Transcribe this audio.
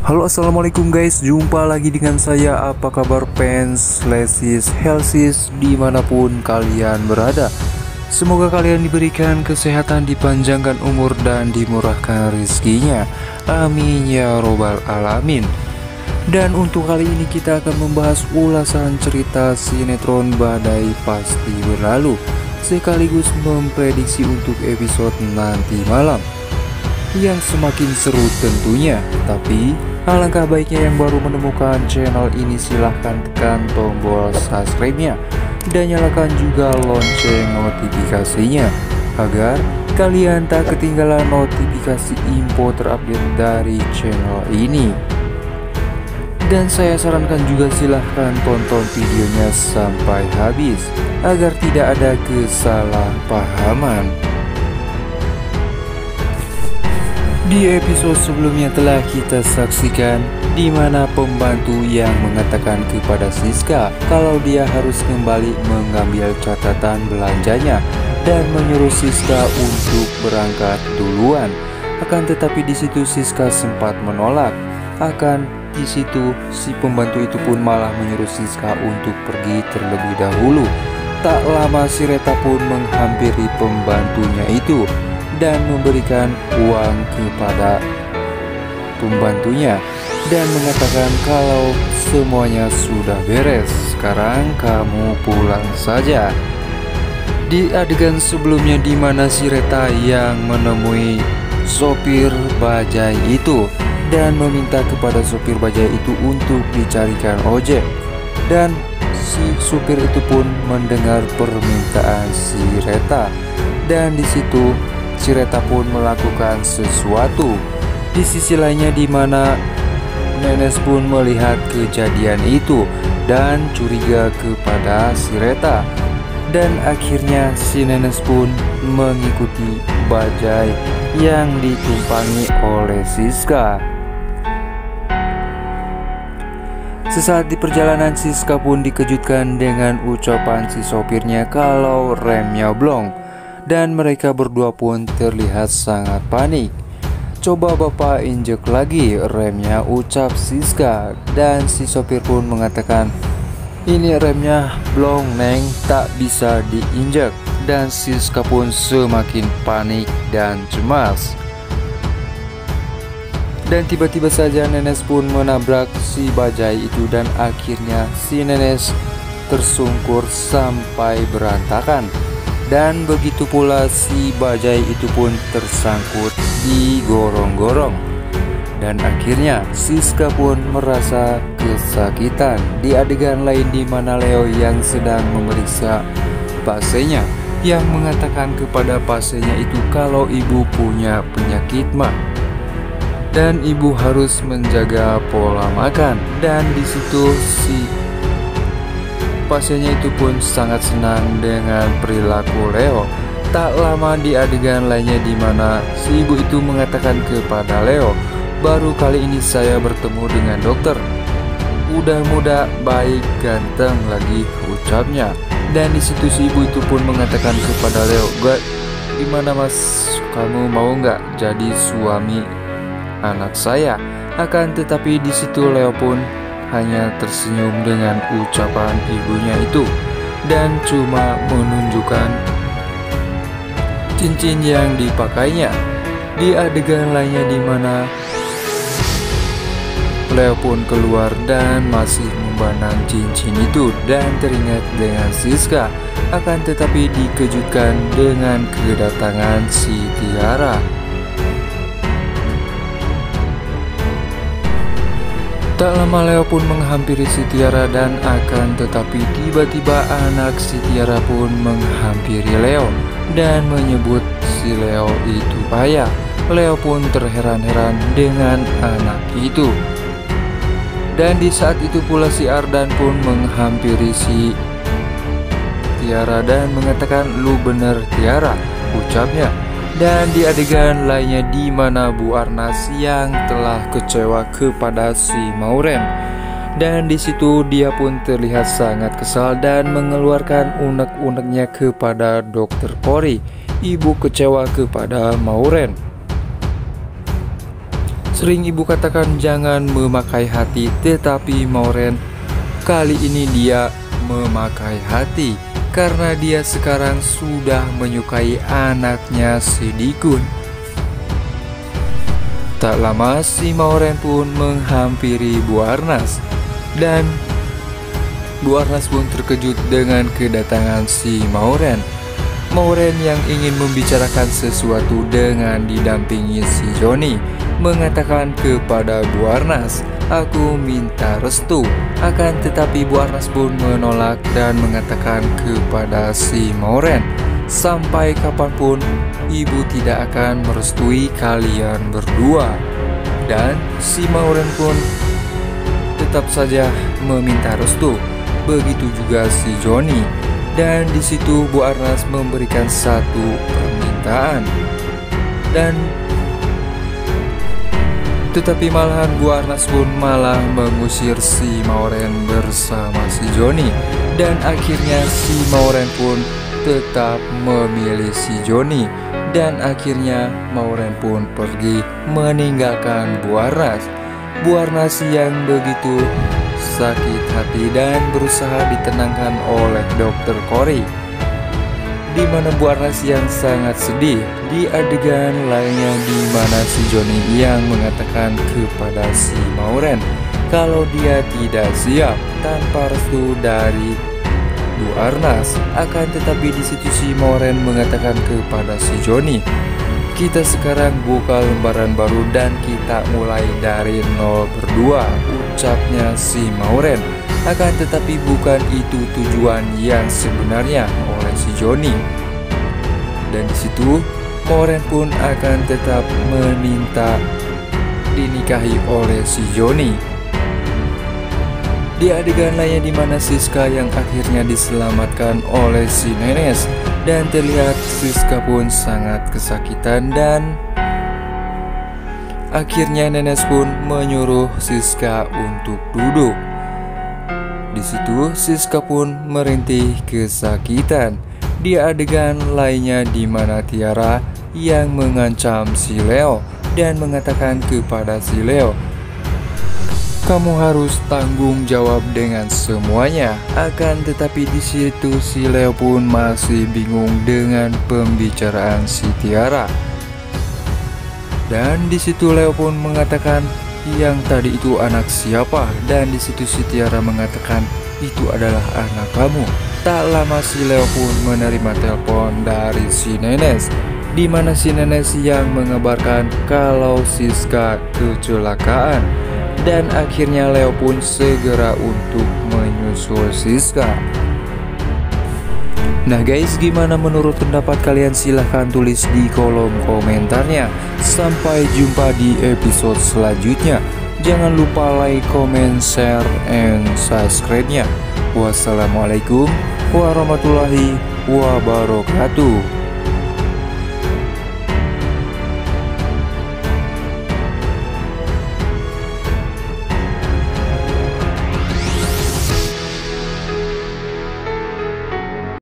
Halo, assalamualaikum guys, jumpa lagi dengan saya. Apa kabar fans Lesis Helsis dimanapun kalian berada? Semoga kalian diberikan kesehatan, dipanjangkan umur, dan dimurahkan rezekinya. Amin ya robbal alamin. Dan untuk kali ini kita akan membahas ulasan cerita sinetron Badai Pasti Berlalu, sekaligus memprediksi untuk episode nanti malam yang semakin seru tentunya. Tapi alangkah baiknya yang baru menemukan channel ini silahkan tekan tombol subscribe-nya dan nyalakan juga lonceng notifikasinya agar kalian tak ketinggalan notifikasi info terupdate dari channel ini. Dan saya sarankan juga silahkan tonton videonya sampai habis agar tidak ada kesalahpahaman. Di episode sebelumnya telah kita saksikan di mana pembantu yang mengatakan kepada Siska kalau dia harus kembali mengambil catatan belanjanya dan menyuruh Siska untuk berangkat duluan. Akan tetapi di situ Siska sempat menolak. Di situ si pembantu itu pun malah menyuruh Siska untuk pergi terlebih dahulu. Tak lama si Reta pun menghampiri pembantunya itu dan memberikan uang kepada pembantunya dan mengatakan kalau semuanya sudah beres, sekarang kamu pulang saja. Di adegan sebelumnya di mana si Reta yang menemui sopir bajai itu dan meminta kepada sopir bajai itu untuk dicarikan ojek, dan si supir itu pun mendengar permintaan si Reta, dan di situ si Reta pun melakukan sesuatu. Di sisi lainnya di mana Nenes pun melihat kejadian itu dan curiga kepada si Reta, dan akhirnya si Nenes pun mengikuti bajai yang ditumpangi oleh Siska. Sesaat di perjalanan Siska pun dikejutkan dengan ucapan si sopirnya kalau remnya blong, dan mereka berdua pun terlihat sangat panik. Coba bapak injek lagi remnya, ucap Siska, dan si sopir pun mengatakan ini remnya blong neng, tak bisa diinjek. Dan Siska pun semakin panik dan cemas. Dan tiba-tiba saja Nenes pun menabrak si bajai itu dan akhirnya si Nenes tersungkur sampai berantakan. Dan begitu pula si bajai itu pun tersangkut di gorong-gorong. Dan akhirnya Siska pun merasa kesakitan. Di adegan lain di mana Leo yang sedang memeriksa pasiennya yang mengatakan kepada pasiennya itu kalau ibu punya penyakit mah dan ibu harus menjaga pola makan. Dan di situ si pasiennya itu pun sangat senang dengan perilaku Leo. Tak lama di adegan lainnya di mana si ibu itu mengatakan kepada Leo, baru kali ini saya bertemu dengan dokter. Udah muda, baik, ganteng lagi, ucapnya. Dan di situ si ibu itu pun mengatakan kepada Leo, gimana mas, kamu mau nggak jadi suami anak saya? Akan tetapi di situ Leo pun hanya tersenyum dengan ucapan ibunya itu dan cuma menunjukkan cincin yang dipakainya. Di adegan lainnya di mana Leo pun keluar dan masih memandang cincin itu dan teringat dengan Siska. Akan tetapi dikejutkan dengan kedatangan si Tiara. Tak lama Leo pun menghampiri si Tiara dan akan tetapi tiba-tiba anak si Tiara pun menghampiri Leo dan menyebut si Leo itu ayah. Leo pun terheran-heran dengan anak itu. Dan di saat itu pula si Ardan pun menghampiri si Tiara dan mengatakan lu bener Tiara, ucapnya. Dan di adegan lainnya di mana Bu Arnas yang telah kecewa kepada si Mauren, dan di situ dia pun terlihat sangat kesal dan mengeluarkan unek-uneknya kepada Dokter Pori. Ibu kecewa kepada Mauren. Sering ibu katakan jangan memakai hati, tetapi Maureen kali ini dia memakai hati karena dia sekarang sudah menyukai anaknya si Dikun. Tak lama si Maureen pun menghampiri Bu Arnas dan Bu Arnas pun terkejut dengan kedatangan si Maureen. Maureen yang ingin membicarakan sesuatu dengan didampingi si Johnny mengatakan kepada Bu Arnas, "Aku minta restu." Akan tetapi Bu Arnas pun menolak dan mengatakan kepada si Maureen, "Sampai kapanpun ibu tidak akan merestui kalian berdua." Dan si Maureen pun tetap saja meminta restu. Begitu juga si Johnny. Dan di situ Bu Arnas memberikan satu permintaan. Tetapi malahan Bu Arnas pun malah mengusir si Maureen bersama si Johnny. Dan akhirnya si Maureen pun tetap memilih si Johnny. Dan akhirnya Maureen pun pergi meninggalkan Bu Arnas. Bu Arnas yang begitu sakit hati dan berusaha ditenangkan oleh Dr. Corey, di mana Bu Arnas yang sangat sedih. Di adegan lainnya di mana si Johnny yang mengatakan kepada si Maureen kalau dia tidak siap tanpa restu dari Bu Arnas. Akan tetapi di situ si Maureen mengatakan kepada si Johnny, "Kita sekarang buka lembaran baru dan kita mulai dari nol berdua," ucapnya si Maureen. Akan tetapi bukan itu tujuan yang sebenarnya oleh si Johnny. Dan di situ Maureen pun akan tetap meminta dinikahi oleh si Johnny. Di adegan lainnya di mana Siska yang akhirnya diselamatkan oleh si Nenes, dan terlihat Siska pun sangat kesakitan dan akhirnya Nenes pun menyuruh Siska untuk duduk. Di situ Siska pun merintih kesakitan. Di adegan lainnya di mana Tiara yang mengancam si Leo dan mengatakan kepada si Leo, "Kamu harus tanggung jawab dengan semuanya." Akan tetapi di situ si Leo pun masih bingung dengan pembicaraan si Tiara. Dan di situ Leo pun mengatakan, "Yang tadi itu anak siapa?" Dan di situ si Tiara mengatakan, "Itu adalah anak kamu." Tak lama si Leo pun menerima telepon dari si Nenes, di mana si Nenes yang mengabarkan kalau Siska kecelakaan. Dan akhirnya Leo pun segera untuk menyusul Siska. Nah guys, gimana menurut pendapat kalian? Silahkan tulis di kolom komentarnya. Sampai jumpa di episode selanjutnya. Jangan lupa like, comment, share, and subscribe-nya. Wassalamualaikum warahmatullahi wabarakatuh.